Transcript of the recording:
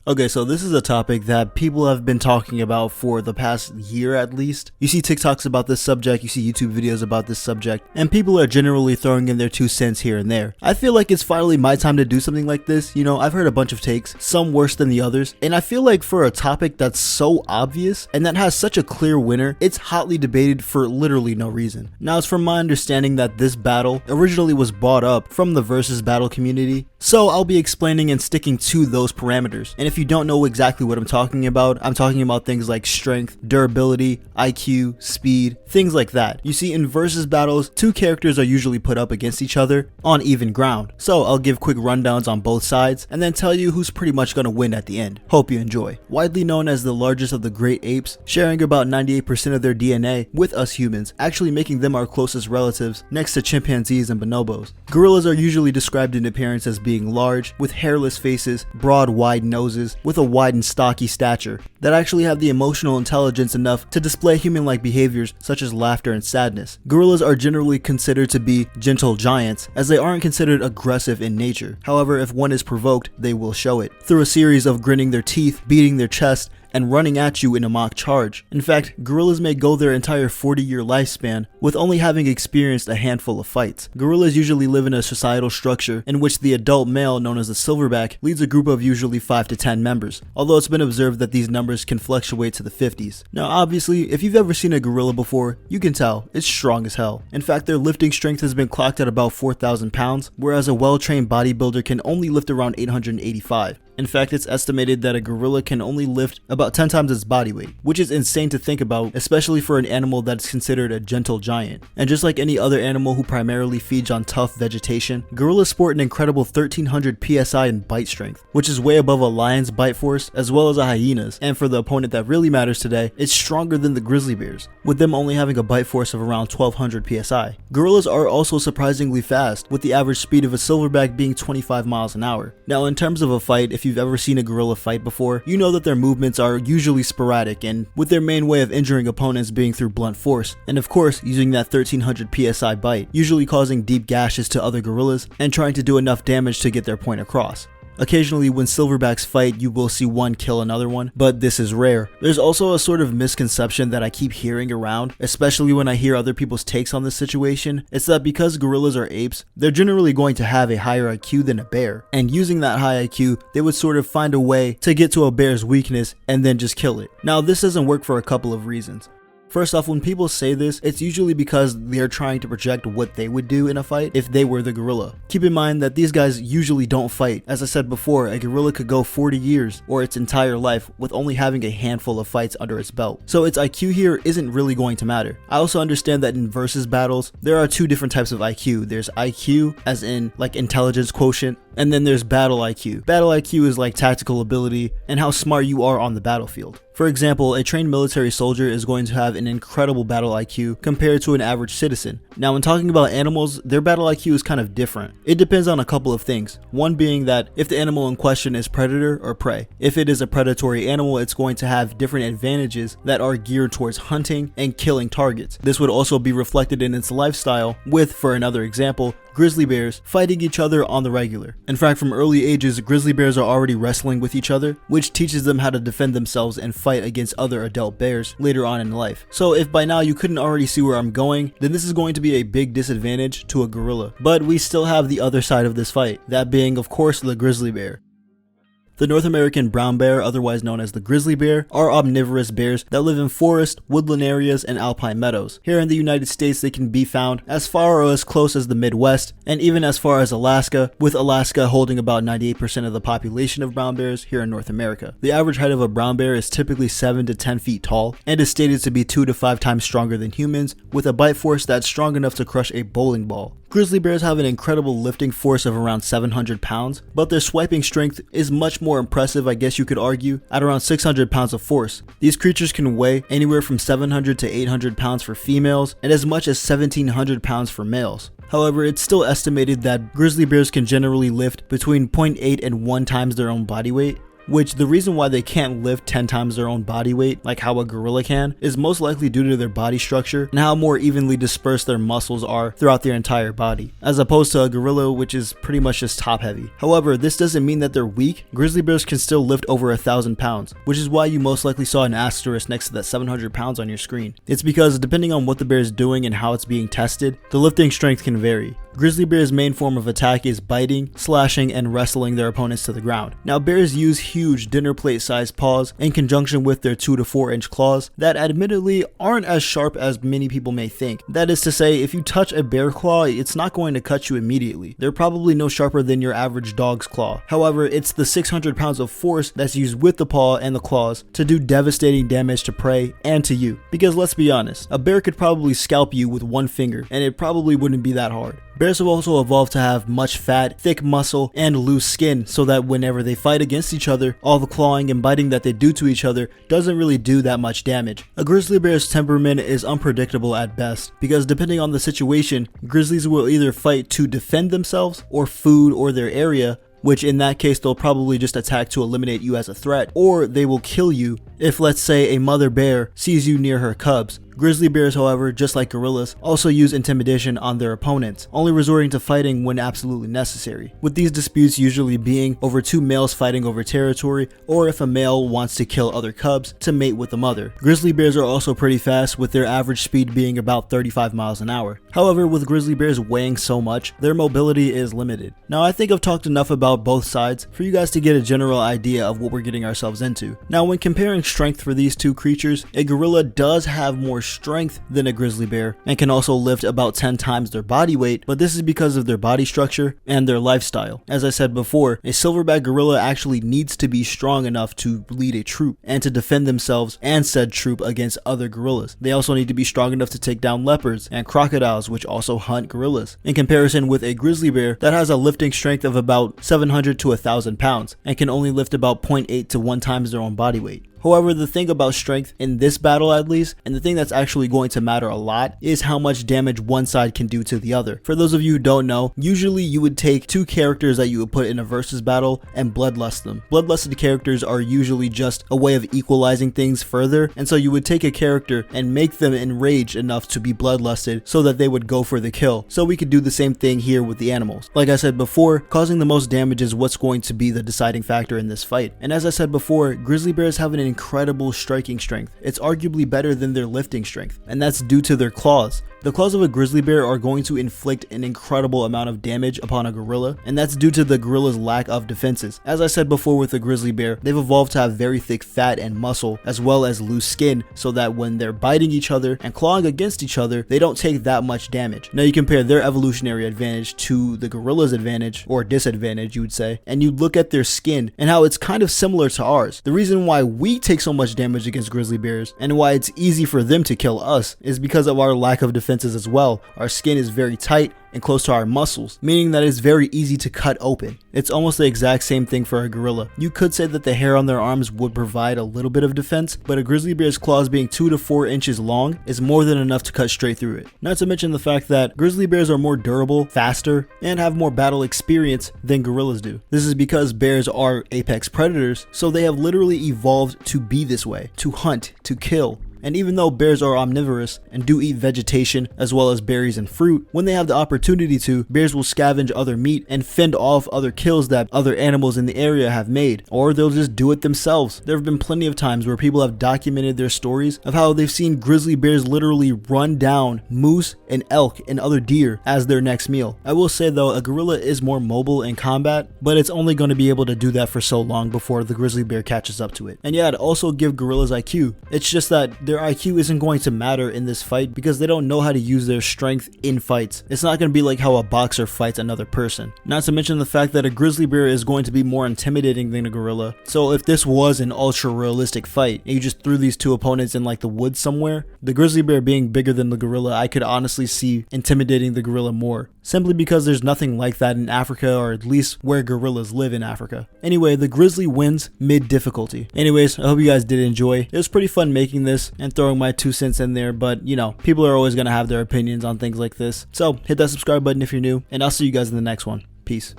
Okay, so this is a topic that people have been talking about for the past year at least. You see TikToks about this subject, you see YouTube videos about this subject, and people are generally throwing in their 2 cents here and there. I feel like it's finally my time to do something like this. You know, I've heard a bunch of takes, some worse than the others, and I feel like for a topic that's so obvious and that has such a clear winner, it's hotly debated for literally no reason. Now, it's from my understanding that this battle originally was bought up from the versus battle community, so I'll be explaining and sticking to those parameters. And if you don't know exactly what I'm talking about things like strength, durability, IQ, speed, things like that. You see, in versus battles, two characters are usually put up against each other on even ground. So I'll give quick rundowns on both sides and then tell you who's pretty much gonna win at the end. Hope you enjoy. Widely known as the largest of the great apes, sharing about 98% of their DNA with us humans, actually making them our closest relatives next to chimpanzees and bonobos. Gorillas are usually described in appearance as being large, with hairless faces, broad wide noses, with a wide and stocky stature, that actually have the emotional intelligence enough to display human-like behaviors such as laughter and sadness. Gorillas are generally considered to be gentle giants, as they aren't considered aggressive in nature. However, if one is provoked, they will show it, through a series of gritting their teeth, beating their chest, and running at you in a mock charge. In fact, gorillas may go their entire 40-year lifespan with only having experienced a handful of fights. Gorillas usually live in a societal structure in which the adult male, known as the silverback, leads a group of usually 5 to 10 members, although it's been observed that these numbers can fluctuate to the 50s. Now obviously, if you've ever seen a gorilla before, you can tell, it's strong as hell. In fact, their lifting strength has been clocked at about 4,000 pounds, whereas a well-trained bodybuilder can only lift around 885. In fact, it's estimated that a gorilla can only lift about 10 times its body weight, which is insane to think about, especially for an animal that's considered a gentle giant. And just like any other animal who primarily feeds on tough vegetation, gorillas sport an incredible 1300 psi in bite strength, which is way above a lion's bite force as well as a hyena's. And for the opponent that really matters today, it's stronger than the grizzly bears, with them only having a bite force of around 1200 psi. Gorillas are also surprisingly fast, with the average speed of a silverback being 25 miles an hour. Now, in terms of a fight, if you've ever seen a gorilla fight before, you know that their movements are usually sporadic, and with their main way of injuring opponents being through blunt force, and of course using that 1300 psi bite, usually causing deep gashes to other gorillas and trying to do enough damage to get their point across. Occasionally, when silverbacks fight, you will see one kill another one, but this is rare. There's also a sort of misconception that I keep hearing around, especially when I hear other people's takes on this situation. It's that because gorillas are apes, they're generally going to have a higher IQ than a bear, and using that high IQ, they would sort of find a way to get to a bear's weakness and then just kill it. Now, this doesn't work for a couple of reasons. First off, when people say this, it's usually because they're trying to project what they would do in a fight if they were the gorilla. Keep in mind that these guys usually don't fight. As I said before, a gorilla could go 40 years or its entire life with only having a handful of fights under its belt. So its IQ here isn't really going to matter. I also understand that in versus battles, there are two different types of IQ. There's IQ, as in like intelligence quotient, and then there's battle IQ. Battle IQ is like tactical ability and how smart you are on the battlefield. For example, a trained military soldier is going to have an incredible battle IQ compared to an average citizen. Now, when talking about animals, their battle IQ is kind of different. It depends on a couple of things. One being that if the animal in question is predator or prey. If it is a predatory animal, it's going to have different advantages that are geared towards hunting and killing targets. This would also be reflected in its lifestyle with, for another example, grizzly bears fighting each other on the regular. In fact, from early ages, grizzly bears are already wrestling with each other, which teaches them how to defend themselves and fight against other adult bears later on in life. So if by now you couldn't already see where I'm going, then this is going to be a big disadvantage to a gorilla. But we still have the other side of this fight, that being of course the grizzly bear. The North American brown bear, otherwise known as the grizzly bear, are omnivorous bears that live in forest, woodland areas, and alpine meadows. Here in the United States, they can be found as far or as close as the Midwest, and even as far as Alaska, with Alaska holding about 98% of the population of brown bears here in North America. The average height of a brown bear is typically 7 to 10 feet tall, and is stated to be 2 to 5 times stronger than humans, with a bite force that's strong enough to crush a bowling ball. Grizzly bears have an incredible lifting force of around 700 pounds, but their swiping strength is much more impressive, I guess you could argue, at around 600 pounds of force. These creatures can weigh anywhere from 700 to 800 pounds for females, and as much as 1700 pounds for males. However, it's still estimated that grizzly bears can generally lift between 0.8 and 1 times their own body weight, which the reason why they can't lift 10 times their own body weight like how a gorilla can is most likely due to their body structure and how more evenly dispersed their muscles are throughout their entire body, as opposed to a gorilla, which is pretty much just top heavy. However, this doesn't mean that they're weak. Grizzly bears can still lift over 1,000 pounds, which is why you most likely saw an asterisk next to that 700 pounds on your screen. It's because depending on what the bear is doing and how it's being tested, the lifting strength can vary. Grizzly bears' main form of attack is biting, slashing, and wrestling their opponents to the ground. Now, bears use huge dinner plate sized paws in conjunction with their 2 to 4 inch claws that admittedly aren't as sharp as many people may think. That is to say, if you touch a bear claw, it's not going to cut you immediately. They're probably no sharper than your average dog's claw. However, it's the 600 pounds of force that's used with the paw and the claws to do devastating damage to prey and to you. Because let's be honest, a bear could probably scalp you with one finger, and it probably wouldn't be that hard. Bears have also evolved to have much fat, thick muscle, and loose skin so that whenever they fight against each other, all the clawing and biting that they do to each other doesn't really do that much damage. A grizzly bear's temperament is unpredictable at best because depending on the situation, grizzlies will either fight to defend themselves or food or their area, which in that case they'll probably just attack to eliminate you as a threat, or they will kill you if, let's say, a mother bear sees you near her cubs. Grizzly bears, however, just like gorillas, also use intimidation on their opponents, only resorting to fighting when absolutely necessary, with these disputes usually being over two males fighting over territory, or if a male wants to kill other cubs to mate with the mother. Grizzly bears are also pretty fast, with their average speed being about 35 miles an hour. However, with grizzly bears weighing so much, their mobility is limited. Now, I think I've talked enough about both sides for you guys to get a general idea of what we're getting ourselves into. Now, when comparing strength for these two creatures, a gorilla does have more strength than a grizzly bear and can also lift about 10 times their body weight, but this is because of their body structure and their lifestyle. As I said before, a silverback gorilla actually needs to be strong enough to lead a troop and to defend themselves and said troop against other gorillas. They also need to be strong enough to take down leopards and crocodiles, which also hunt gorillas, in comparison with a grizzly bear that has a lifting strength of about 700 to 1,000 pounds and can only lift about 0.8 to 1 times their own body weight. However, the thing about strength in this battle at least, and the thing that's actually going to matter a lot, is how much damage one side can do to the other. For those of you who don't know, usually you would take two characters that you would put in a versus battle and bloodlust them. Bloodlusted characters are usually just a way of equalizing things further, and so you would take a character and make them enraged enough to be bloodlusted so that they would go for the kill. So we could do the same thing here with the animals. Like I said before, causing the most damage is what's going to be the deciding factor in this fight. And as I said before, grizzly bears have an incredible striking strength. It's arguably better than their lifting strength, and that's due to their claws. The claws of a grizzly bear are going to inflict an incredible amount of damage upon a gorilla, and that's due to the gorilla's lack of defenses. As I said before with the grizzly bear, they've evolved to have very thick fat and muscle, as well as loose skin, so that when they're biting each other and clawing against each other, they don't take that much damage. Now you compare their evolutionary advantage to the gorilla's advantage, or disadvantage you would say, and you look at their skin and how it's kind of similar to ours. The reason why we take so much damage against grizzly bears and why it's easy for them to kill us is because of our lack of defenses as well. Our skin is very tight and close to our muscles, meaning that it's very easy to cut open. It's almost the exact same thing for a gorilla. You could say that the hair on their arms would provide a little bit of defense, but a grizzly bear's claws being 2 to 4 inches long is more than enough to cut straight through it. Not to mention the fact that grizzly bears are more durable, faster, and have more battle experience than gorillas do. This is because bears are apex predators, so they have literally evolved to be this way, to hunt, to kill. And even though bears are omnivorous and do eat vegetation as well as berries and fruit, when they have the opportunity to, bears will scavenge other meat and fend off other kills that other animals in the area have made, or they'll just do it themselves. There have been plenty of times where people have documented their stories of how they've seen grizzly bears literally run down moose and elk and other deer as their next meal. I will say though, a gorilla is more mobile in combat, but it's only going to be able to do that for so long before the grizzly bear catches up to it. And yeah, I'd also give gorillas IQ. It's just that their IQ isn't going to matter in this fight because they don't know how to use their strength in fights. It's not going to be like how a boxer fights another person. Not to mention the fact that a grizzly bear is going to be more intimidating than a gorilla. So if this was an ultra realistic fight and you just threw these two opponents in like the woods somewhere, the grizzly bear being bigger than the gorilla, I could honestly see intimidating the gorilla more. Simply because there's nothing like that in Africa, or at least where gorillas live in Africa. Anyway, the grizzly wins mid difficulty. Anyways, I hope you guys did enjoy. It was pretty fun making this and throwing my 2 cents in there, but you know, people are always going to have their opinions on things like this. So hit that subscribe button if you're new, and I'll see you guys in the next one. Peace.